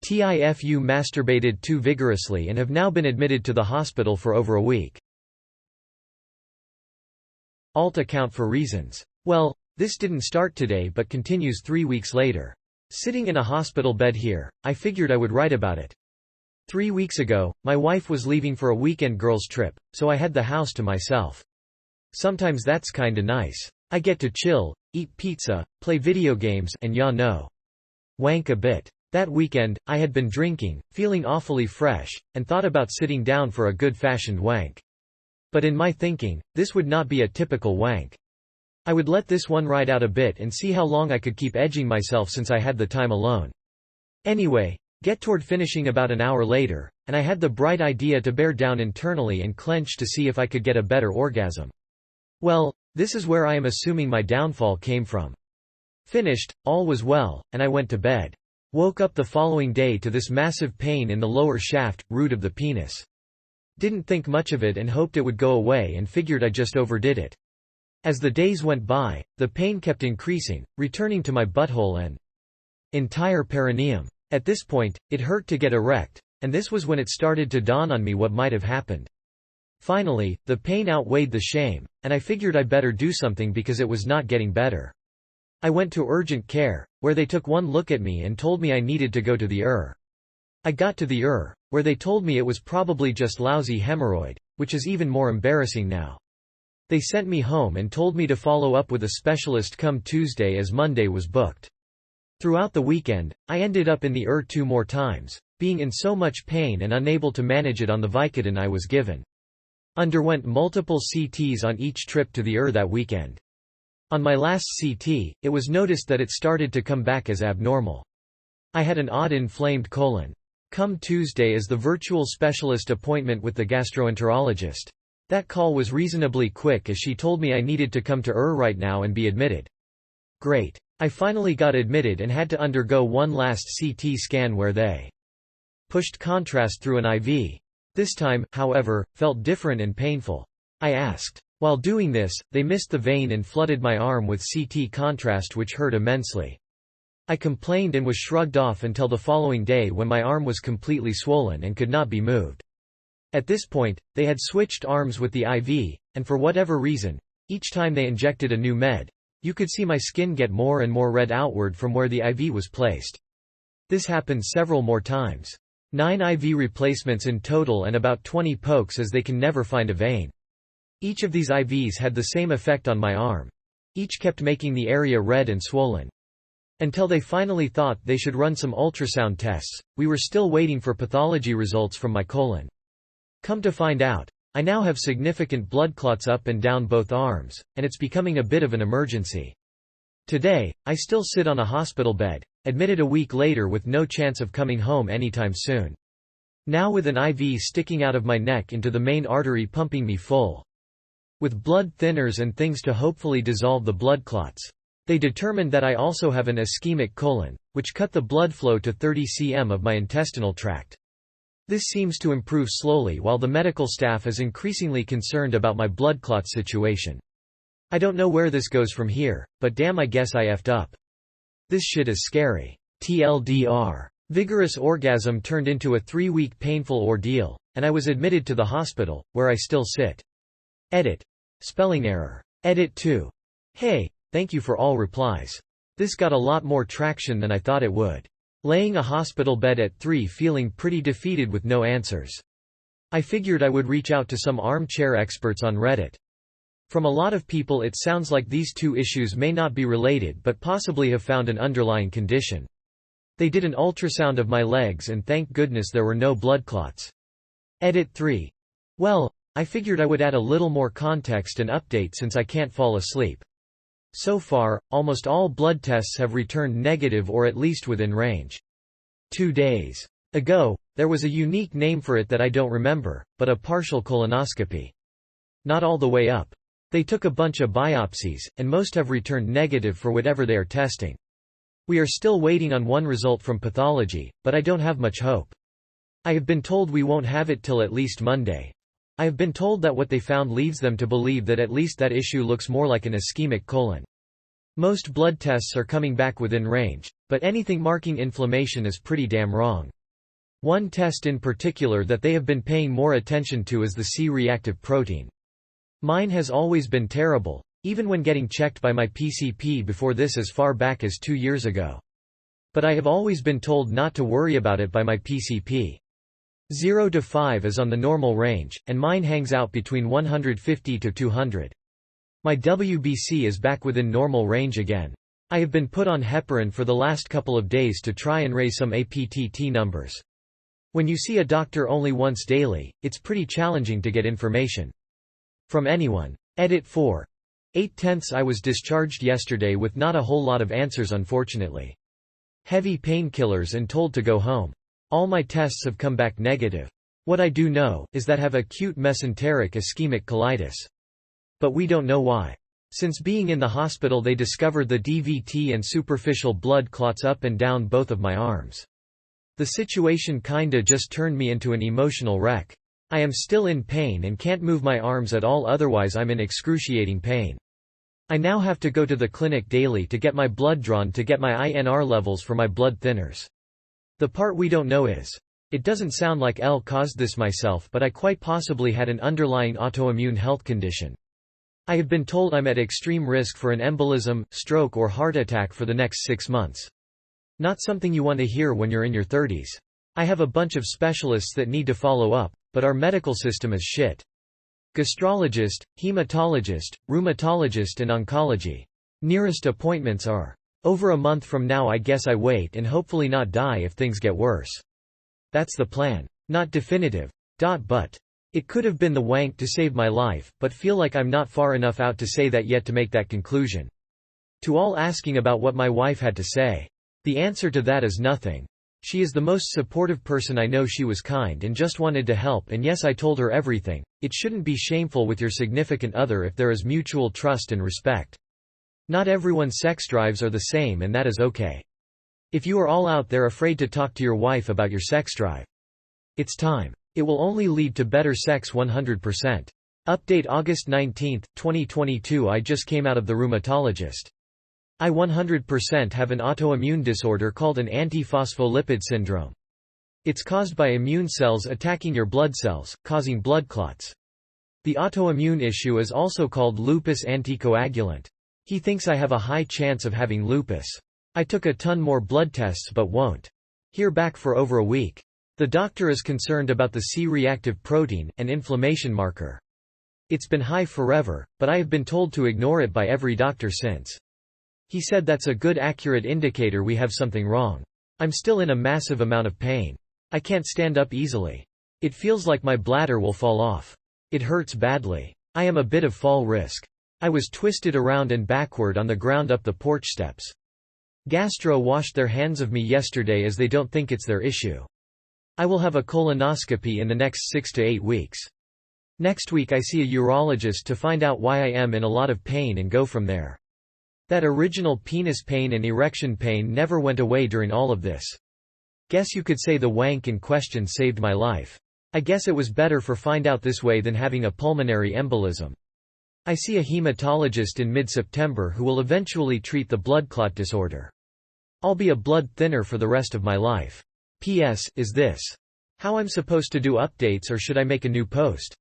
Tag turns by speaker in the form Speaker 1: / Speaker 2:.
Speaker 1: TIFU masturbated too vigorously and have now been admitted to the hospital for over a week. Alt account for reasons. Well, this didn't start today but continues 3 weeks later. Sitting in a hospital bed here, I figured I would write about it. 3 weeks ago, my wife was leaving for a weekend girls' trip, so I had the house to myself. Sometimes that's kinda nice. I get to chill, eat pizza, play video games, and wank a bit. That weekend, I had been drinking, feeling awfully fresh, and thought about sitting down for a good-fashioned wank. But in my thinking, this would not be a typical wank. I would let this one ride out a bit and see how long I could keep edging myself since I had the time alone. Anyway, get toward finishing about an hour later, and I had the bright idea to bear down internally and clench to see if I could get a better orgasm. Well, this is where I am assuming my downfall came from. Finished, all was well, and I went to bed. Woke up the following day to this massive pain in the lower shaft, root of the penis. Didn't think much of it and hoped it would go away and figured I just overdid it. As the days went by, the pain kept increasing, returning to my butthole and entire perineum. At this point, it hurt to get erect, and this was when it started to dawn on me what might have happened. Finally, the pain outweighed the shame, and I figured I'd better do something because it was not getting better. I went to urgent care, where they took one look at me and told me I needed to go to the ER. I got to the ER, where they told me it was probably just lousy hemorrhoid, which is even more embarrassing now. They sent me home and told me to follow up with a specialist come Tuesday as Monday was booked. Throughout the weekend, I ended up in the ER 2 more times, being in so much pain and unable to manage it on the Vicodin I was given. Underwent multiple CTs on each trip to the ER that weekend. On my last CT, it was noticed that it started to come back as abnormal. I had an odd inflamed colon. Come Tuesday is the virtual specialist appointment with the gastroenterologist. That call was reasonably quick as she told me I needed to come to ER right now and be admitted. Great. I finally got admitted and had to undergo one last CT scan where they pushed contrast through an IV. This time, however, felt different and painful. I asked. While doing this, they missed the vein and flooded my arm with CT contrast which hurt immensely. I complained and was shrugged off until the following day when my arm was completely swollen and could not be moved. At this point, they had switched arms with the IV, and for whatever reason, each time they injected a new med, you could see my skin get more and more red outward from where the IV was placed. This happened several more times. 9 IV replacements in total and about 20 pokes as they can never find a vein. Each of these IVs had the same effect on my arm. Each kept making the area red and swollen. Until they finally thought they should run some ultrasound tests, we were still waiting for pathology results from my colon. Come to find out, I now have significant blood clots up and down both arms, and it's becoming a bit of an emergency. Today, I still sit on a hospital bed, admitted a week later with no chance of coming home anytime soon. Now with an IV sticking out of my neck into the main artery pumping me full with blood thinners and things to hopefully dissolve the blood clots. They determined that I also have an ischemic colon, which cut the blood flow to 30 cm of my intestinal tract. This seems to improve slowly while the medical staff is increasingly concerned about my blood clot situation. I don't know where this goes from here, but damn I guess I effed up. This shit is scary. TLDR. Vigorous orgasm turned into a 3-week painful ordeal, and I was admitted to the hospital, where I still sit. Edit. Spelling error. Edit 2. Hey, thank you for all replies. This got a lot more traction than I thought it would. Laying a hospital bed at 3 feeling pretty defeated with no answers. I figured I would reach out to some armchair experts on Reddit. From a lot of people it sounds like these two issues may not be related but possibly have found an underlying condition. They did an ultrasound of my legs and thank goodness there were no blood clots. Edit 3. Well, I figured I would add a little more context and update since I can't fall asleep. So far, almost all blood tests have returned negative or at least within range. 2 days ago, there was a unique name for it that I don't remember, but a partial colonoscopy. Not all the way up. They took a bunch of biopsies, and most have returned negative for whatever they are testing. We are still waiting on one result from pathology, but I don't have much hope. I have been told we won't have it till at least Monday. I have been told that what they found leads them to believe that at least that issue looks more like an ischemic colon. Most blood tests are coming back within range, but anything marking inflammation is pretty damn wrong. One test in particular that they have been paying more attention to is the C-reactive protein. Mine has always been terrible, even when getting checked by my PCP before this as far back as 2 years ago. But I have always been told not to worry about it by my PCP. 0 to 5 is on the normal range, and mine hangs out between 150 to 200. My WBC is back within normal range again. I have been put on heparin for the last couple of days to try and raise some APTT numbers. When you see a doctor only once daily, it's pretty challenging to get information from anyone. Edit 4. 8/10 I was discharged yesterday with not a whole lot of answers unfortunately. Heavy painkillers and told to go home. All my tests have come back negative. What I do know is that I have acute mesenteric ischemic colitis. But we don't know why. Since being in the hospital they discovered the DVT and superficial blood clots up and down both of my arms. The situation kinda just turned me into an emotional wreck. I am still in pain and can't move my arms at all, otherwise I'm in excruciating pain. I now have to go to the clinic daily to get my blood drawn to get my INR levels for my blood thinners. The part we don't know is, it doesn't sound like L caused this myself, but I quite possibly had an underlying autoimmune health condition. I have been told I'm at extreme risk for an embolism, stroke or heart attack for the next 6 months. Not something you want to hear when you're in your 30s. I have a bunch of specialists that need to follow up, but our medical system is shit. Gastrologist, hematologist, rheumatologist and oncology. Nearest appointments are over a month from now. I guess I wait and hopefully not die if things get worse. That's the plan. Not definitive. But it could have been the wank to save my life, but feel like I'm not far enough out to say that yet to make that conclusion. To all asking about what my wife had to say. The answer to that is nothing. She is the most supportive person I know. She was kind and just wanted to help, and yes, I told her everything. It shouldn't be shameful with your significant other if there is mutual trust and respect. Not everyone's sex drives are the same, and that is okay. If you are all out there afraid to talk to your wife about your sex drive, it's time. It will only lead to better sex 100%. Update August 19, 2022. I just came out of the rheumatologist. I 100% have an autoimmune disorder called an antiphospholipid syndrome. It's caused by immune cells attacking your blood cells, causing blood clots. The autoimmune issue is also called lupus anticoagulant. He thinks I have a high chance of having lupus. I took a ton more blood tests but won't hear back for over a week. The doctor is concerned about the C-reactive protein, an inflammation marker. It's been high forever, but I have been told to ignore it by every doctor since. He said that's a good accurate indicator we have something wrong. I'm still in a massive amount of pain. I can't stand up easily. It feels like my bladder will fall off. It hurts badly. I am a bit of fall risk. I was twisted around and backward on the ground up the porch steps. Gastro washed their hands of me yesterday as they don't think it's their issue. I will have a colonoscopy in the next 6 to 8 weeks. Next week I see a urologist to find out why I am in a lot of pain and go from there. That original penis pain and erection pain never went away during all of this. Guess you could say the wank in question saved my life. I guess it was better for find out this way than having a pulmonary embolism. I see a hematologist in mid-September who will eventually treat the blood clot disorder. I'll be a blood thinner for the rest of my life. P.S. Is this how I'm supposed to do updates, or should I make a new post?